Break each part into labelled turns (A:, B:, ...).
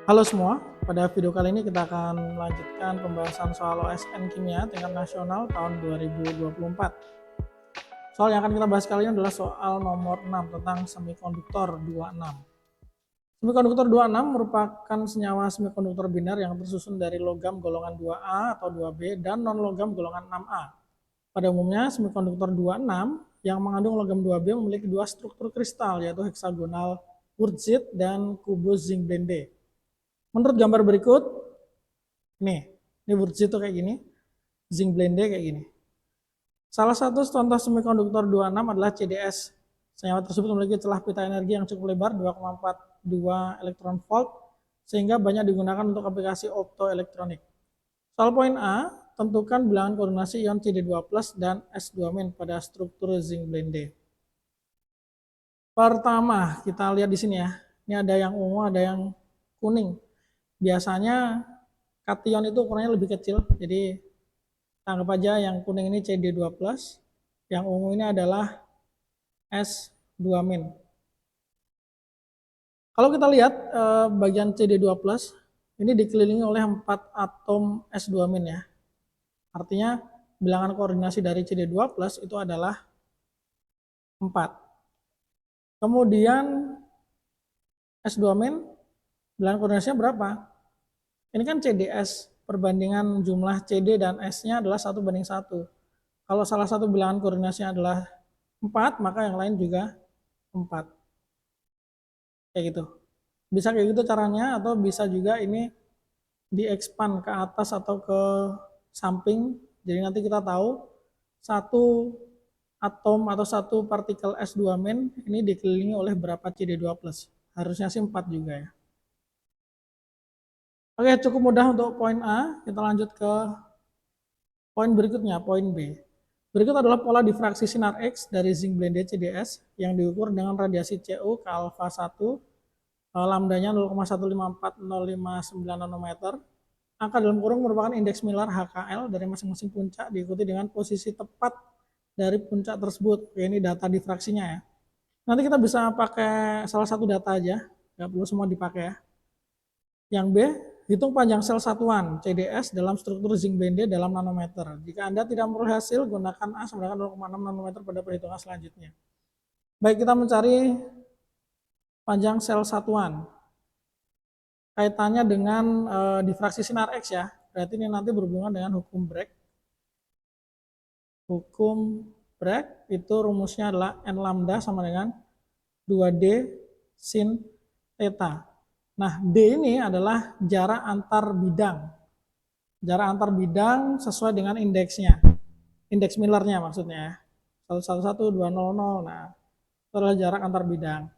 A: Halo semua, pada video kali ini kita akan melanjutkan pembahasan soal OSN Kimia tingkat nasional tahun 2024. Soal yang akan kita bahas kali ini adalah soal nomor 6 tentang semikonduktor 26. Semikonduktor 26 merupakan senyawa semikonduktor biner yang tersusun dari logam golongan 2A atau 2B dan non-logam golongan 6A. Pada umumnya, semikonduktor 26 yang mengandung logam 2B memiliki dua struktur kristal, yaitu heksagonal wurtzit dan kubus zinc blende. Menurut gambar berikut, ini wurtzit itu kayak gini, zinc blende kayak gini. Salah satu contoh semikonduktor 26 adalah CDS. Senyawa tersebut memiliki celah pita energi yang cukup lebar 2,42 elektron volt sehingga banyak digunakan untuk aplikasi optoelektronik. Soal poin A, tentukan bilangan koordinasi ion CD2+ dan S2- pada struktur zinc blende. Pertama, kita lihat di sini ya. Ini ada yang ungu, ada yang kuning. Biasanya kation itu ukurannya lebih kecil, jadi anggap aja yang kuning ini CD2+, yang ungu ini adalah S2-. Kalau kita lihat bagian CD2+, ini dikelilingi oleh 4 atom S2- ya. Artinya bilangan koordinasi dari CD2+ itu adalah 4. Kemudian S2-, bilangan koordinasinya berapa? Ini kan CDS, perbandingan jumlah CD dan S-nya adalah 1:1. Kalau salah satu bilangan koordinasinya adalah 4, maka yang lain juga 4. Kayak gitu. Bisa kayak gitu caranya, atau bisa juga ini di-expand ke atas atau ke samping. Jadi nanti kita tahu satu atom atau satu partikel S2- ini dikelilingi oleh berapa CD2+. Harusnya sih 4 juga ya. Oke, cukup mudah untuk poin A. Kita lanjut ke poin berikutnya, poin B. Berikut adalah pola difraksi sinar X dari zinc blende CDS yang diukur dengan radiasi CO ke alfa 1, lambdanya 0,154,059 nanometer. Angka dalam kurung merupakan indeks Miller HKL dari masing-masing puncak diikuti dengan posisi tepat dari puncak tersebut. Oke, ini data difraksinya ya. Nanti kita bisa pakai salah satu data aja, nggak perlu semua dipakai ya. Yang B, hitung panjang sel satuan CDS dalam struktur zinc blende dalam nanometer. Jika Anda tidak memperoleh hasil, gunakan A sama dengan 0,6 nanometer pada perhitungan selanjutnya. Baik, kita mencari panjang sel satuan. Kaitannya dengan difraksi sinar X ya. Berarti ini nanti berhubungan dengan hukum Bragg. Hukum Bragg itu rumusnya adalah N lambda sama dengan 2D sin theta. Nah, D ini adalah jarak antar bidang. Jarak antar bidang sesuai dengan indeksnya. Indeks Millernya maksudnya. 111, 200. Nah, itu adalah jarak antar bidang.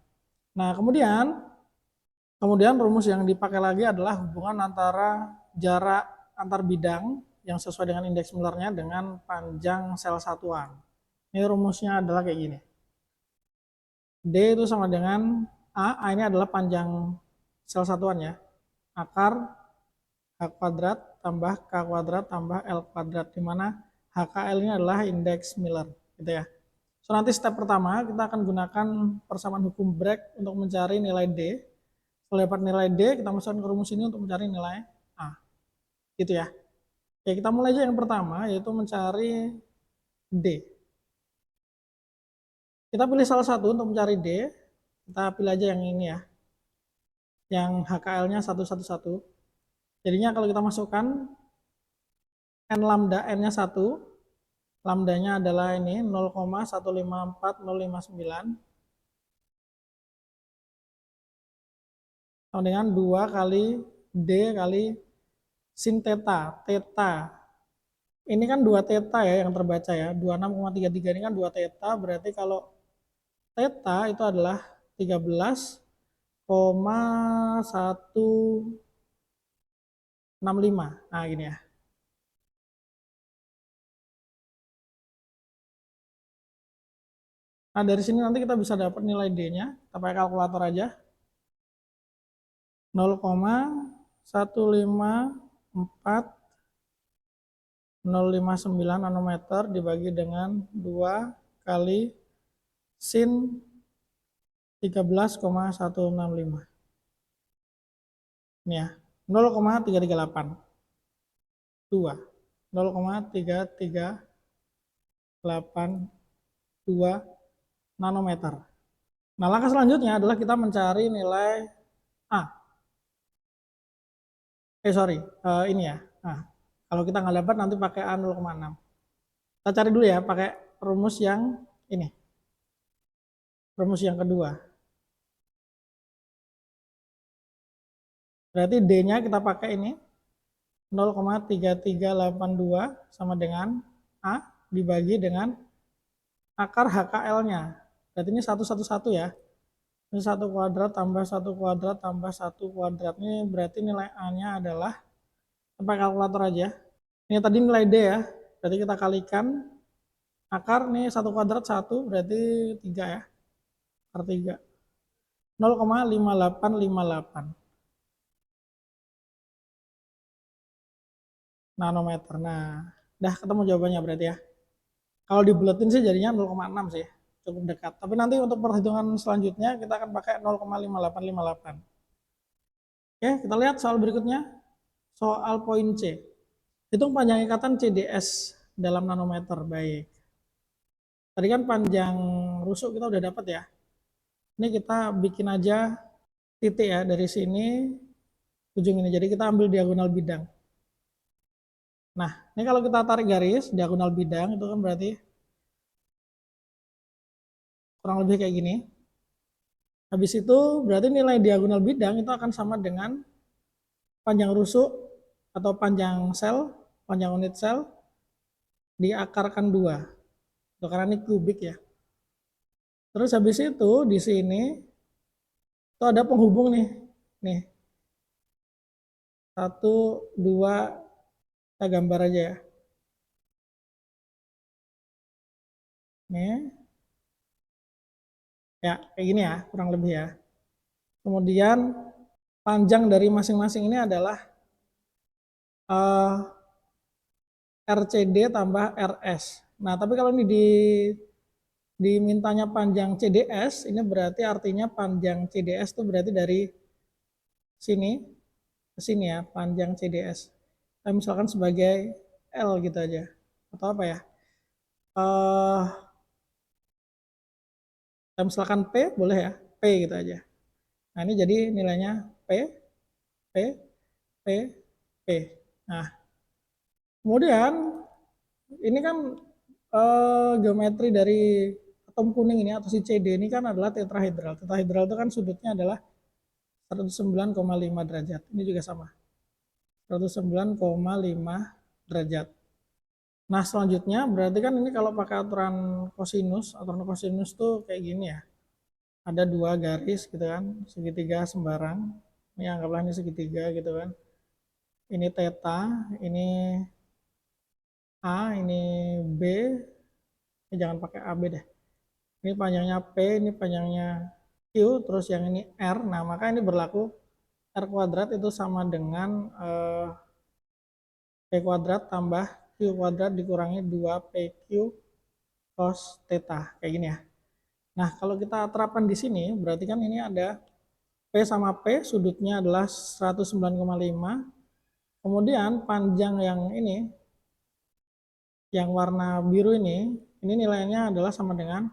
A: Nah, kemudian rumus yang dipakai lagi adalah hubungan antara jarak antar bidang yang sesuai dengan indeks Millernya dengan panjang sel satuan. Ini rumusnya adalah kayak gini. D itu sama dengan A ini adalah panjang sel satuan ya. Akar H kuadrat tambah K kuadrat tambah L kuadrat, di mana HKL ini adalah indeks Miller, gitu ya. So, nanti step pertama kita akan gunakan persamaan hukum Bragg untuk mencari nilai D. Setelah dapat nilai D, kita masukkan ke rumus ini untuk mencari nilai A. Gitu ya. Oke, kita mulai aja yang pertama, yaitu mencari D. Kita pilih salah satu untuk mencari D. Kita pilih aja yang ini ya. Yang HKL-nya 111. Jadinya kalau kita masukkan N lambda, N-nya 1, lambdanya adalah ini 0,154059 sama dengan 2 kali D kali sin theta. Theta ini kan 2 theta ya yang terbaca ya, 26,33 ini kan 2 theta, berarti kalau theta itu adalah 13,165. Nah, gini ya. Nah, dari sini nanti kita bisa dapat nilai D-nya. Kita pakai kalkulator aja. 0,154059 nanometer dibagi dengan 2 kali sin 13,165. Ini ya, 0,3382. 0,3382 nanometer. Nah, langkah selanjutnya adalah kita mencari nilai A. Ini ya. Nah, kalau kita nggak dapat nanti pakai A 0,6. Kita cari dulu ya, pakai rumus yang ini. Rumus yang kedua. Berarti D-nya kita pakai ini. 0,3382 sama dengan A dibagi dengan akar HKL-nya. Berarti ini 111 ya. Ini 1 kuadrat tambah 1 kuadrat tambah 1 kuadrat. Ini berarti nilai A-nya adalah, pakai kalkulator aja. Ini tadi nilai D ya. Berarti kita kalikan akar nih 1 kuadrat 1 berarti 3 ya. Akar 3. 0,5858 nanometer. Nah, udah ketemu jawabannya berarti ya. Kalau dibulatin sih jadinya 0,6 sih, cukup dekat. Tapi nanti untuk perhitungan selanjutnya kita akan pakai 0,5858. Oke, kita lihat soal berikutnya. Soal poin C. Hitung panjang ikatan CDS dalam nanometer. Baik. Tadi kan panjang rusuk kita udah dapat ya. Ini kita bikin aja titik ya dari sini ujung ini. Jadi kita ambil diagonal bidang. Nah, ini kalau kita tarik garis diagonal bidang itu kan berarti kurang lebih kayak gini. Habis itu berarti nilai diagonal bidang itu akan sama dengan panjang rusuk atau panjang sel, panjang unit sel diakarkan 2. Karena ini kubik ya. Terus habis itu di sini itu ada penghubung nih. Nih. 1, 2, kita gambar aja ya. Nih. Ya, kayak gini ya, kurang lebih ya. Kemudian panjang dari masing-masing ini adalah RCD tambah RS. Nah, tapi kalau ini dimintanya panjang CDS, ini berarti artinya panjang CDS itu berarti dari sini ke sini ya, panjang CDS. Kita misalkan sebagai L gitu aja. Atau apa ya? Kita misalkan P, boleh ya? P gitu aja. Nah, ini jadi nilainya P, P, P, P. Nah, kemudian ini kan geometri dari atom kuning ini atau si CD ini kan adalah tetrahedral. Tetrahedral itu kan sudutnya adalah 109,5 derajat. Ini juga sama. 109,5 derajat. Nah, selanjutnya berarti kan ini kalau pakai aturan kosinus tuh kayak gini ya. Ada 2 garis gitu kan, segitiga sembarang. Ini anggaplah ini segitiga gitu kan. Ini theta, ini A, ini B. Ini jangan pakai AB deh. Ini panjangnya P, ini panjangnya Q, terus yang ini R. Nah, maka ini berlaku R kuadrat itu sama dengan P kuadrat tambah Q kuadrat dikurangi 2PQ cos theta. Kayak gini ya. Nah, kalau kita terapkan di sini, berarti kan ini ada P sama P, sudutnya adalah 109,5. Kemudian panjang yang ini, yang warna biru ini nilainya adalah sama dengan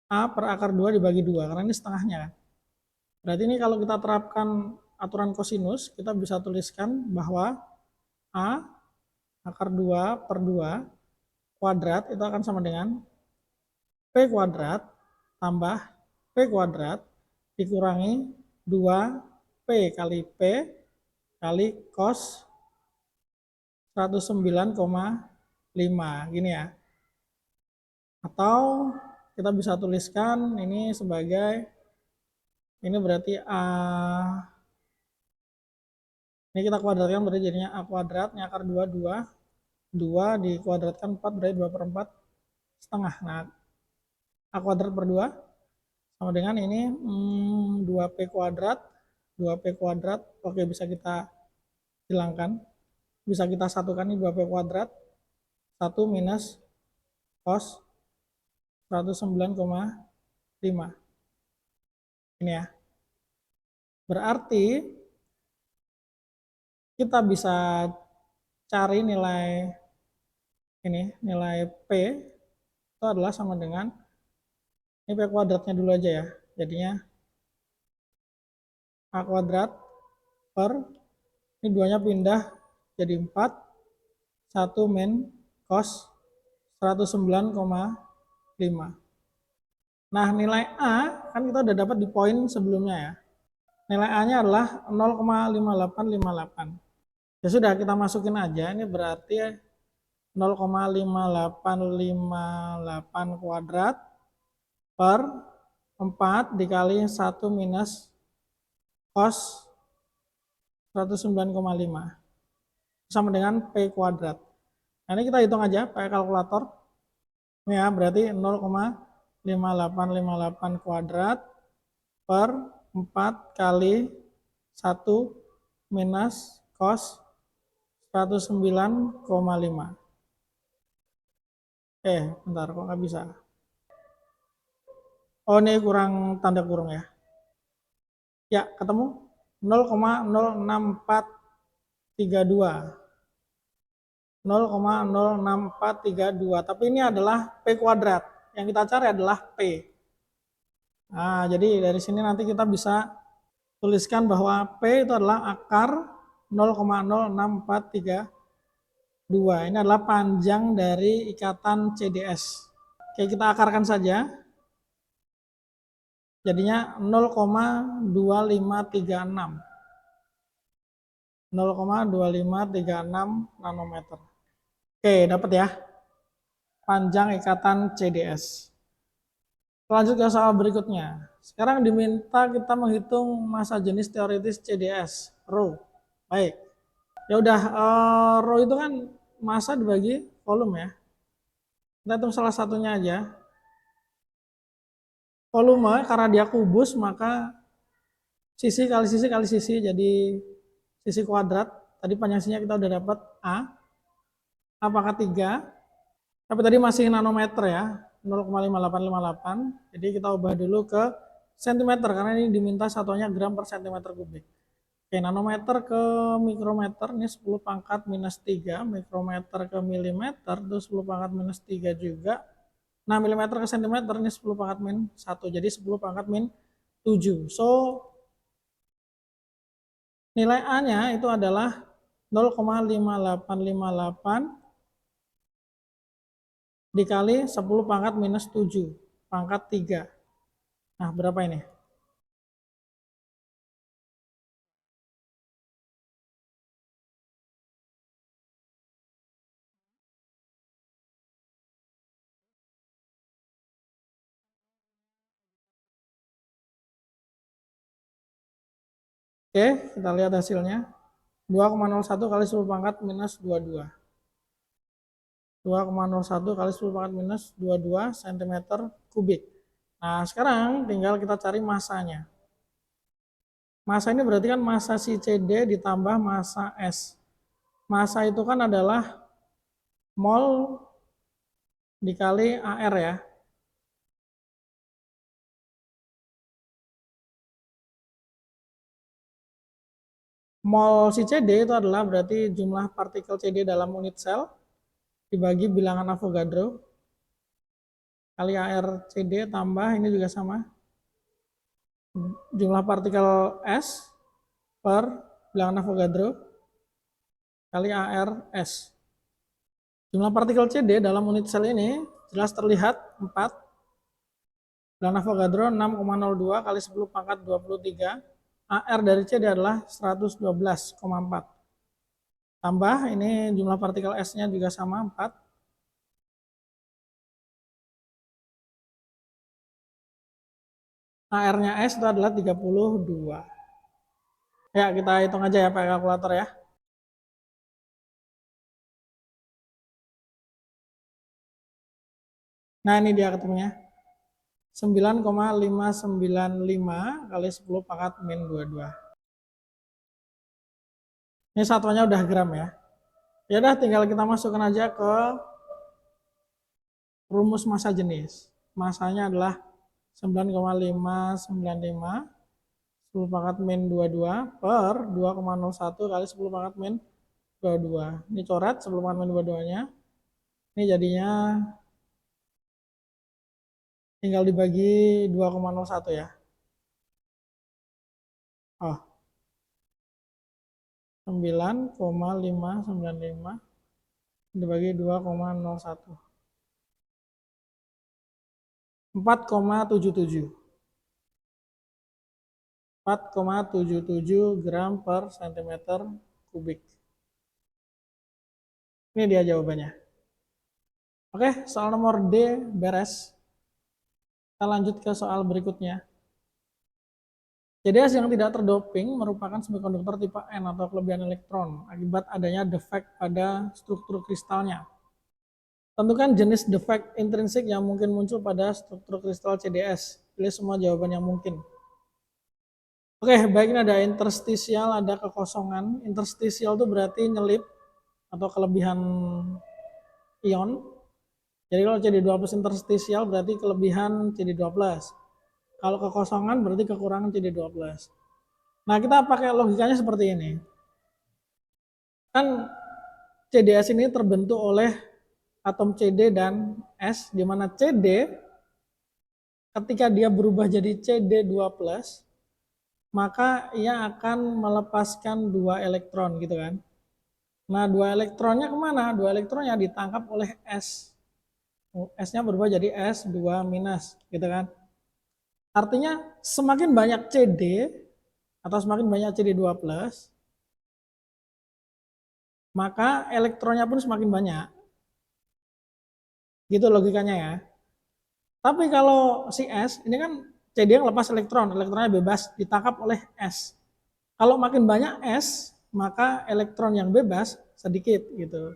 A: A per akar 2 dibagi 2, karena ini setengahnya kan. Berarti ini kalau kita terapkan aturan kosinus, kita bisa tuliskan bahwa A akar 2 per 2 kuadrat itu akan sama dengan P kuadrat tambah P kuadrat dikurangi 2P kali P kali cos 109,5 gini ya. Atau kita bisa tuliskan ini sebagai, ini berarti A, ini kita kuadratkan berarti jadinya A kuadrat, ini akar 2, 2 dikuadratkan 4 berarti 2 per 4 setengah. Nah, A kuadrat per 2 sama dengan ini 2P kuadrat, 2P kuadrat, oke bisa kita hilangkan, bisa kita satukan ini 2P kuadrat, 1 minus cos 109,5. Ini ya. Berarti kita bisa cari nilai P itu adalah sama dengan, ini P kuadratnya dulu aja ya, jadinya A kuadrat per, ini duanya pindah jadi 4, 1 min cos 109,5. Nah, nilai A kan kita udah dapat di poin sebelumnya ya. Nilai A-nya adalah 0,5858. Ya sudah, kita masukin aja, ini berarti 0,5858 kuadrat per 4 dikali 1 minus cos 109,5 sama dengan P kuadrat. Nah, ini kita hitung aja pakai kalkulator. Ini ya, berarti 0,5858 kuadrat per 4 kali 1 minus cos 109,5. Bentar, kok nggak bisa? Oh, ini kurang tanda kurung ya. Ya, ketemu 0,06432. 0,06432. Tapi ini adalah P kuadrat. Yang kita cari adalah P. Nah, jadi dari sini nanti kita bisa tuliskan bahwa P itu adalah akar 0,06432. Ini adalah panjang dari ikatan CDS. Oke, kita akarkan saja. Jadinya 0,2536. 0,2536 nanometer. Oke, dapat ya. Panjang ikatan CDS. Lanjut ke soal berikutnya. Sekarang diminta kita menghitung massa jenis teoritis CDS, rho. Baik. Ya udah, rho itu kan massa dibagi volume ya. Kita hitung salah satunya aja. Volume karena dia kubus maka sisi kali sisi kali sisi jadi sisi kuadrat. Tadi panjangnya kita udah dapat A. Apakah 3? Tapi tadi masih nanometer ya. 0,5858. Jadi kita ubah dulu ke sentimeter karena ini diminta satuannya gram per sentimeter kubik. Oke, nanometer ke mikrometer ini 10 pangkat minus 3, mikrometer ke milimeter itu 10 pangkat minus 3 juga. Nah, milimeter ke sentimeter ini 10 pangkat min 1, jadi 10 pangkat min 7. So, nilai A-nya itu adalah 0,5858 dikali 10 pangkat minus 7 pangkat 3. Nah, berapa ini? Oke, kita lihat hasilnya. 2,01 kali 10 pangkat minus 22. 2,01 kali 10 pangkat minus 22 cm kubik. Nah, sekarang tinggal kita cari massanya. Massa ini berarti kan massa si CD ditambah massa S. Massa itu kan adalah mol dikali AR ya. Mol si CD itu adalah berarti jumlah partikel CD dalam unit sel dibagi bilangan Avogadro kali AR CD tambah ini juga sama jumlah partikel S per bilangan Avogadro kali AR S. Jumlah partikel CD dalam unit sel ini jelas terlihat 4. Bilangan Avogadro 6,02 kali 10 pangkat 23. AR dari CD adalah 112,4. Tambah ini jumlah partikel S-nya juga sama 4. AR-nya S itu adalah 32. Ya, kita hitung aja ya pakai kalkulator ya. Nah, ini dia ketemunya. 9,595 kali 10 pangkat min 22. Ini satuannya udah gram ya. Ya udah, tinggal kita masukkan aja ke rumus massa jenis. Massanya adalah 9,595 10 pangkat min 22 per 2,01 kali 10 pangkat min 22. Ini coret 10 pangkat min 22-nya. Ini jadinya tinggal dibagi 2,01 ya. Oh, 9,595 dibagi 2,01. 4,77. 4,77 gram per centimeter kubik. Ini dia jawabannya. Oke, soal nomor D beres. Kita lanjut ke soal berikutnya. CDS yang tidak terdoping merupakan semikonduktor tipe N atau kelebihan elektron akibat adanya defek pada struktur kristalnya. Tentukan jenis defek intrinsik yang mungkin muncul pada struktur kristal CDS. Pilih semua jawaban yang mungkin. Oke, baik, ini ada interstisial, ada kekosongan. Interstisial itu berarti nyelip atau kelebihan ion. Jadi kalau CD2+ interstisial berarti kelebihan CD2+. Kalau kekosongan berarti kekurangan CD2+. Nah, kita pakai logikanya seperti ini. Kan CDS ini terbentuk oleh atom CD dan S, di mana CD ketika dia berubah jadi CD2+, maka ia akan melepaskan 2 elektron gitu kan. Nah, 2 elektronnya kemana? 2 elektronnya ditangkap oleh S. S-nya berubah jadi S2- gitu kan. Artinya semakin banyak CD atau semakin banyak CD2+, maka elektronnya pun semakin banyak. Gitu logikanya ya. Tapi kalau si S, ini kan CD yang lepas elektron, elektronnya bebas, ditangkap oleh S. Kalau makin banyak S, maka elektron yang bebas sedikit gitu.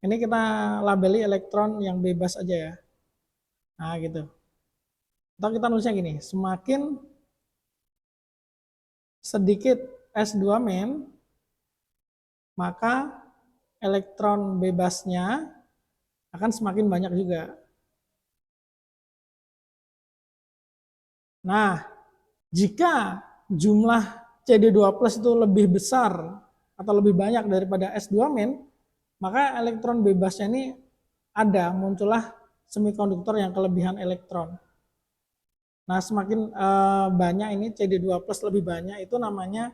A: Ini kita labeli elektron yang bebas aja ya. Nah gitu. Atau kita nulisnya gini, semakin sedikit S2-, maka elektron bebasnya akan semakin banyak juga. Nah, jika jumlah CD2+ itu lebih besar atau lebih banyak daripada S2-, maka elektron bebasnya ini ada, muncullah semikonduktor yang kelebihan elektron. Nah, semakin banyak ini CD2+ lebih banyak, itu namanya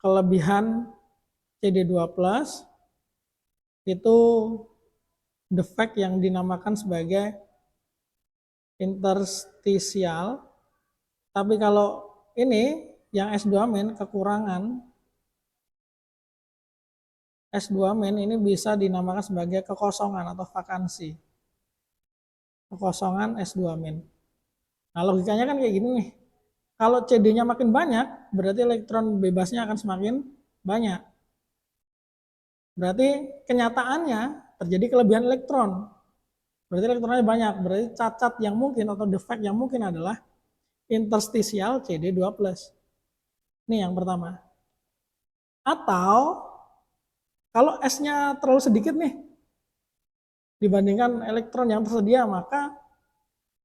A: kelebihan CD2+, itu defek yang dinamakan sebagai interstisial. Tapi kalau ini yang S2- kekurangan, S2- ini bisa dinamakan sebagai kekosongan atau vakansi. Kekosongan S2-. Nah, logikanya kan kayak gini nih. Kalau CD-nya makin banyak, berarti elektron bebasnya akan semakin banyak. Berarti kenyataannya terjadi kelebihan elektron. Berarti elektronnya banyak. Berarti cacat yang mungkin atau defek yang mungkin adalah interstisial CD2+. Ini yang pertama. Atau kalau S-nya terlalu sedikit nih dibandingkan elektron yang tersedia, maka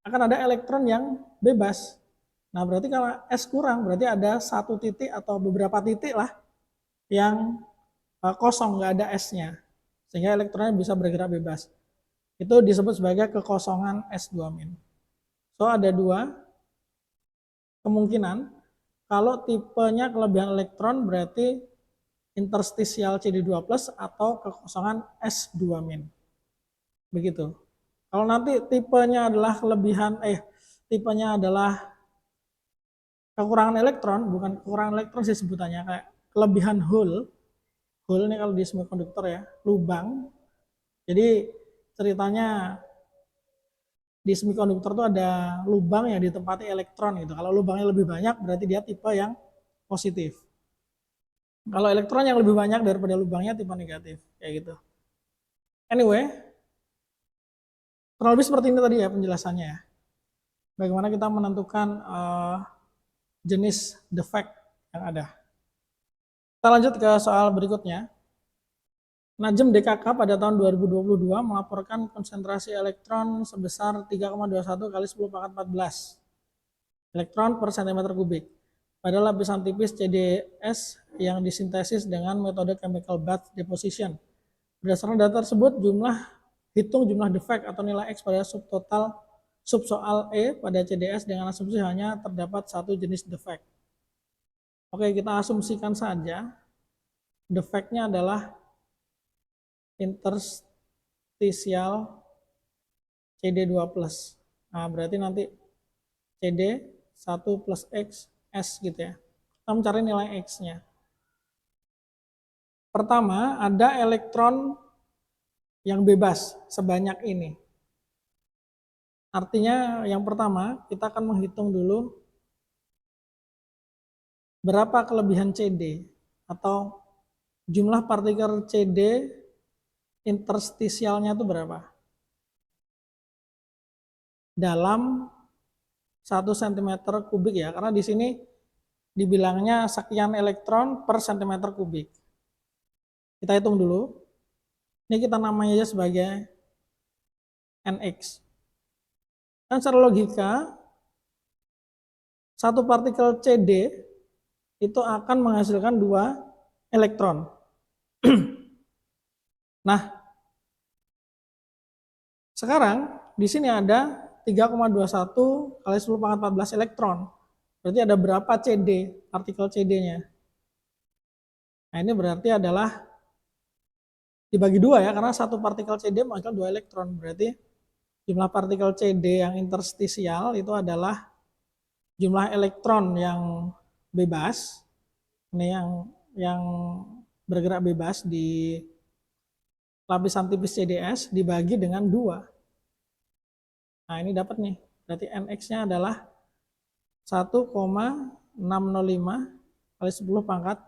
A: akan ada elektron yang bebas. Nah, berarti kalau S kurang, berarti ada satu titik atau beberapa titik lah yang kosong, nggak ada S-nya. Sehingga elektronnya bisa bergerak bebas. Itu disebut sebagai kekosongan S2-. So, ada 2 kemungkinan. Kalau tipenya kelebihan elektron berarti interstisial CD2+ atau kekosongan S2-. Begitu. Kalau nanti tipenya adalah tipenya adalah kekurangan elektron, bukan kekurangan elektron sih sebutannya, kayak kelebihan hole. Hole ini kalau di semikonduktor ya, lubang. Jadi ceritanya di semikonduktor itu ada lubang yang ditempati elektron gitu. Kalau lubangnya lebih banyak berarti dia tipe yang positif. Kalau elektron yang lebih banyak daripada lubangnya tipe negatif, kayak gitu. Anyway, kurang lebih seperti ini tadi ya penjelasannya ya. Bagaimana kita menentukan jenis defek yang ada. Kita lanjut ke soal berikutnya. Najem DKK pada tahun 2022 melaporkan konsentrasi elektron sebesar 3,21 kali 10 pangkat 14. elektron per centimeter kubik pada lapisan tipis CDS yang disintesis dengan metode chemical bath deposition. Berdasarkan data tersebut, hitung jumlah defect atau nilai X pada subsoal E pada CDS dengan asumsi hanya terdapat satu jenis defect. Oke, kita asumsikan saja defectnya adalah interstitial CD2+. Nah, berarti nanti CD 1 plus X, S gitu ya. Kita mencari nilai X-nya. Pertama, ada elektron yang bebas sebanyak ini. Artinya yang pertama, kita akan menghitung dulu berapa kelebihan CD atau jumlah partikel CD interstisialnya itu berapa dalam 1 cm kubik ya, karena di sini dibilangnya sekian elektron per cm kubik. Kita hitung dulu. Ini kita namanya aja sebagai NX. Dan secara logika, satu partikel CD itu akan menghasilkan 2 elektron. Nah, sekarang di sini ada 3,21 kali 10 pangkat 14 elektron. Berarti ada berapa CD, partikel CD-nya? Nah, ini berarti adalah dibagi 2 ya, karena satu partikel CD menghasilkan 2 elektron. Berarti jumlah partikel CD yang interstisial itu adalah jumlah elektron yang bebas, ini yang bergerak bebas di lapisan tipis CDS dibagi dengan 2. Nah, ini dapat nih. Berarti NX-nya adalah 1,605 kali 10 pangkat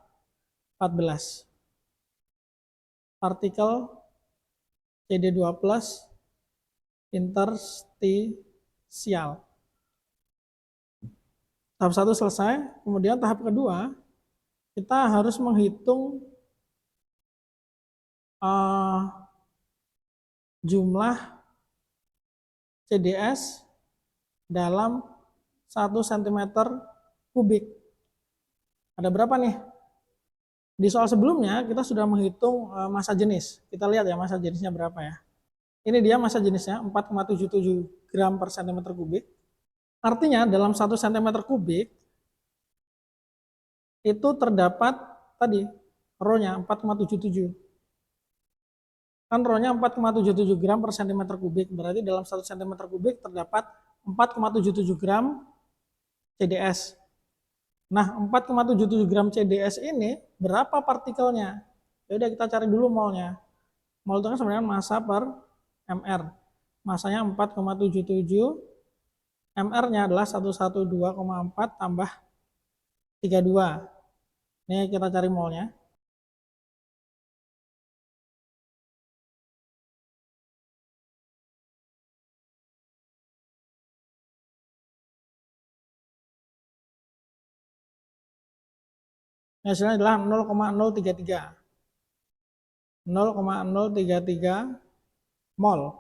A: 14. Partikel CD2+ interstisial. Tahap 1 selesai. Kemudian tahap kedua, kita harus menghitung jumlah CDS dalam 1 cm kubik. Ada berapa nih? Di soal sebelumnya kita sudah menghitung massa jenis. Kita lihat ya massa jenisnya berapa ya. Ini dia massa jenisnya 4,77 gram per cm kubik. Artinya dalam 1 cm kubik itu terdapat tadi rho-nya 4,77. Kan rho-nya 4,77 gram per cm kubik. Berarti dalam 1 cm kubik terdapat 4,77 gram CDS. Nah, 4,77 gram CDS ini berapa partikelnya? Ya udah kita cari dulu molnya. Mol itu kan sebenarnya massa per mr. Massanya 4,77, mr-nya adalah 112,4 tambah 32. Ini kita cari molnya. Hasilnya adalah 0,033. 0,033 mol.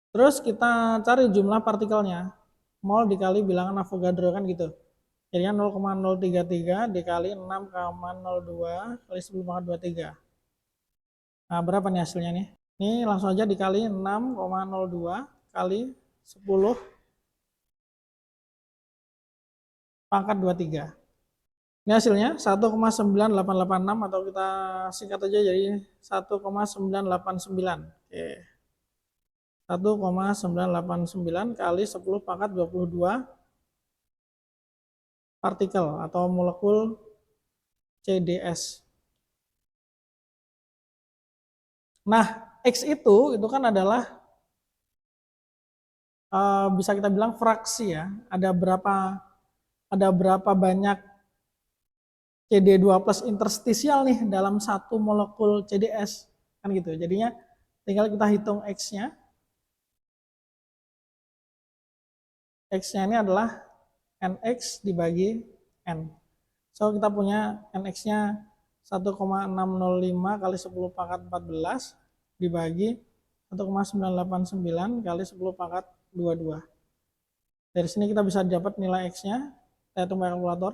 A: Terus kita cari jumlah partikelnya. Mol dikali bilangan Avogadro kan gitu. Jadinya 0,033 dikali 6,02 kali 10⁻23. Nah, berapa nih hasilnya nih? Ini langsung aja dikali 6,02 kali 10 pangkat 23. Ini hasilnya 1,9886 atau kita singkat aja jadi 1,989. Oke. 1,989 kali 10 pangkat 22 partikel atau molekul CDS. Nah, X itu kan adalah bisa kita bilang fraksi ya. Ada berapa banyak CD2+ interstisial nih dalam satu molekul CDS kan gitu. Jadinya tinggal kita hitung X-nya. X-nya ini adalah NX dibagi N. So kita punya NX-nya 1,605 kali 10 pangkat 14 dibagi 1,989 kali 10 pangkat 22. Dari sini kita bisa dapat nilai X-nya. Kita hitung pakai kalkulator.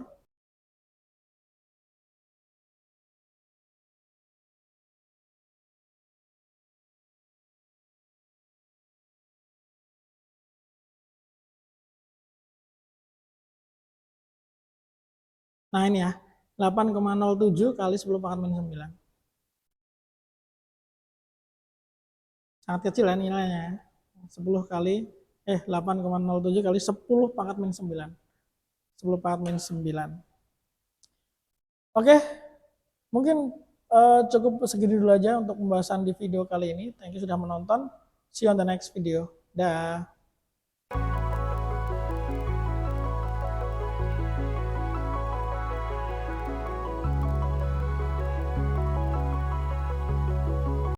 A: Nah ini ya, 8,07 kali 10 pangkat minus 9. Sangat kecil ya nilainya. 10 kali, 8,07 kali 10 pangkat minus 9. 10 pangkat minus 9. Oke, mungkin cukup segini dulu aja untuk pembahasan di video kali ini. Thank you sudah menonton. See you on the next video. Dah.